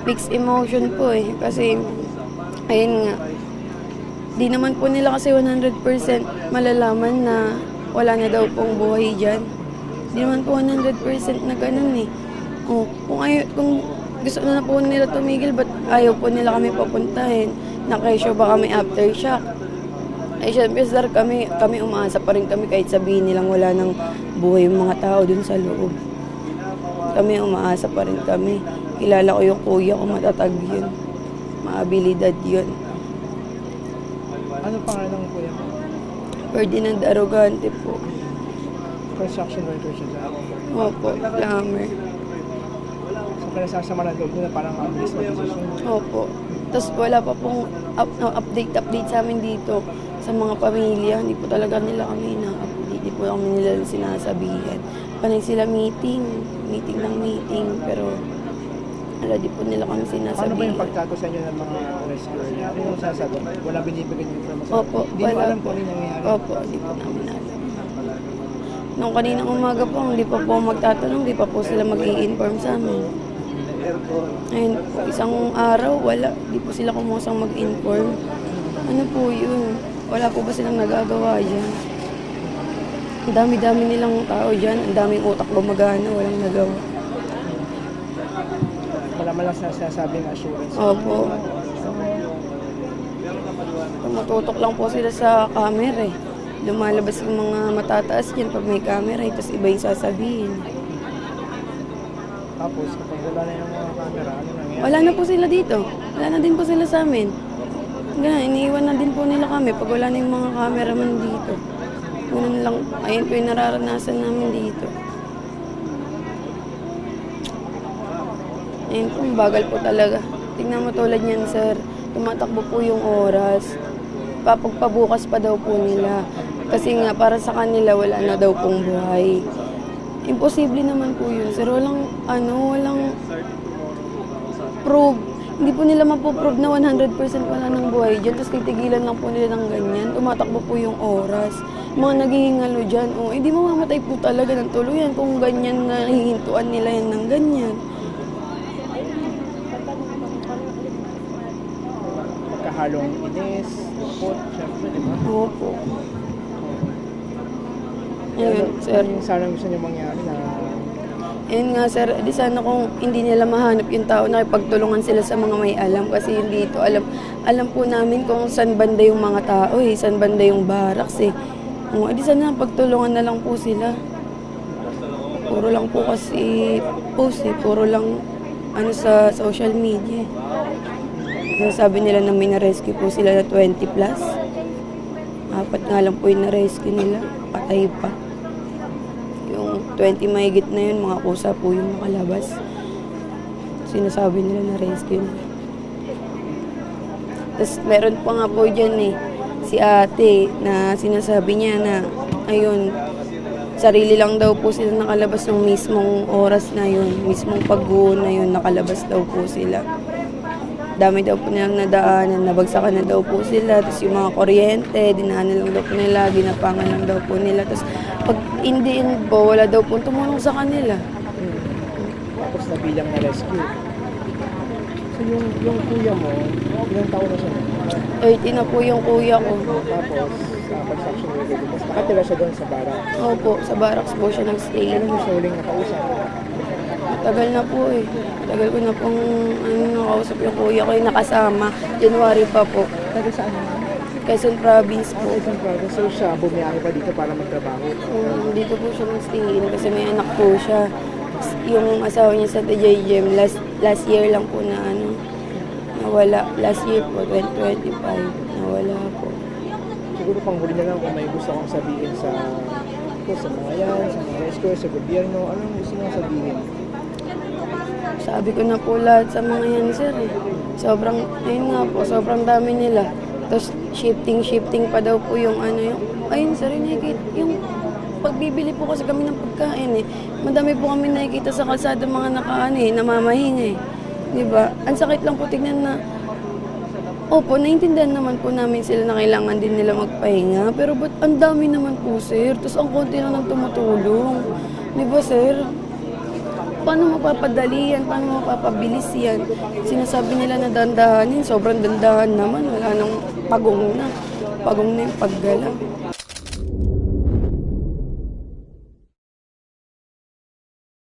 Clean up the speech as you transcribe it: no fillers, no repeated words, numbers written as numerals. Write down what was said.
mixed emotion po eh. Kasi, ayun nga, di naman po nila kasi 100% malalaman na wala na daw pong buhay dyan. Di naman po 100% na ganun eh. Oh, kung gusto na po nila tumigil, ba't ayaw po nila kami papuntahin? Nakesyo ba kami aftershock? Ay syempre sir, kami umaasa pa rin kami kahit sabihin nilang wala nang buhay yung mga tao dun sa loob. Kami umaasa pa rin kami. Kilala ko yung kuya ko, matatag yun. Maabilidad yun. Ano pangalan ng kuya mo? Ferdinand Arrogante po. Construction worker siya sa Opo, plumber. So kaya sasama na loob nila parang mabilis na decision. Opo. Tapos wala pa pong update sa amin dito sa mga pamilya. Hindi po talaga nila kami na-update. Hindi po kami nila sinasabihan. Panay sila meeting ng meeting. Pero wala di po nila kami Paano ba sinasabihan. yung pagtato sa inyo ng mga rescuer niya? Ano yung sasabi? Wala binibigay yung information? Opo, Hindi mo wala alam po. kung ano yung nangyayari? Opo, hindi po namin alam. Nung kaninang umaga po, hindi pa po magtatanong, hindi pa po sila mag-i-inform sa amin. Ayun po, isang araw, wala. Hindi po sila kumusang mag-inform. Ano po yun? Wala po ba silang nagagawa dyan? Ang dami-dami nilang tao dyan. Ang daming utak gumagana, walang nagawa. Wala man lang sinasabing assurance. Opo. Tumututok lang po sila sa camera eh. Lumalabas yung mga matataas dyan pag may camera eh, tapos iba yung sasabihin. Tapos kapag wala na yung mga camera, ano nangyayari? Wala na po sila dito. Wala na din po sila sa amin. Ganun, iniiwan na din po nila kami pag wala na yung mga cameraman dito. Ganun lang, ayun po yung nararanasan namin dito. Ayun po, bagal po talaga. Tingnan mo tulad niyan, sir. Tumatakbo po yung oras. Papagpabukas pa daw po nila. Kasi nga, para sa kanila, wala na daw pong buhay. Imposible naman po yun, sir. Walang proof. Hindi po nila mapoprove na 100% wala ng buhay dyan. Tapos titigilan lang po nila ng ganyan. Tumatakbo po yung oras. Mga naghihingalo dyan. Hindi mamamatay po talaga ng tuluyan kung ganyan na hihintuan nila yan ng ganyan. Magkahalong inis, lungkot, syempre, di ba? Opo. Ayun, sir. Ano yung sana gusto niyo mangyari na Ayun nga sir, di sana kung hindi nila mahanap yung tao, nakipagtulungan sila sa mga may alam. Kasi yung dito, alam po namin kung saan banda yung mga tao eh, saan banda yung barracks eh. Di sana pagtulungan na lang po sila. Puro lang po kasi post eh, puro lang sa social media eh. Sabi nila na may na-rescue po sila na 20+. Apat nga lang po yung na-rescue nila, patay pa. Yung 20 mahigit na yun, mga kusa po yung nakalabas. Sinasabi nila na rescue nila. Tapos meron pa nga po dyan eh, si ate na sinasabi niya na, ayun, sarili lang daw po sila nakalabas ng mismong oras na yun, mismong pag-uon na yun, nakalabas daw po sila. Dami daw po nilang nadaanan, nabagsakan na daw po sila, tapos yung mga kuryente, dinaanan lang daw po nila, ginapangan lang daw po nila, tapos pag hindi po, wala daw po tumulong sa kanila. tapos nabilang na rescue? So yung kuya mo, ilang taon na siya? 30 na po yung kuya ko. Tapos, construction worker, tapos nakatira siya doon sa barak. Opo, sa barracks po siya nag-stay. Kailan mo siya huling nakausap? Tagal na po eh. Tagal ko na pong nakausap yung kuya ko yung nakasama. January pa po. Taga saan naman? Quezon Province po. Quezon Province. So siya, bumiyahe pa dito para magtrabaho. Dito po siya nag-stay kasi may anak po siya. Yung asawa niya sa TJM, last year lang po na nawala. Last year po, 2025, nawala po. Siguro pang huli na lang kung may gusto kong sabihin sa mga yan, sa mga rescue, sa gobyerno, anong gusto nyo sabihin? Sabi ko na po lahat sa mga yan, sir. Sobrang, ayun nga po, sobrang dami nila. Tapos shifting pa daw po yung ayun sir, yung pagbibili po kasi kami ng pagkain eh. Madami po kami nakikita sa kalsada mga namamahinga eh. Diba? Ang sakit lang po tignan na, opo, naiintindihan naman po namin sila na kailangan din nila magpahinga. Pero ba't ang dami naman po, sir? Tapos ang konti lang ng tumutulong. Di ba, sir? paano mapapadali yan? Paano mapapabilis yan? Sinasabi nila na dandahanin, sobrang dandahan naman. Wala nang pagong na. Pagong na yung paggala.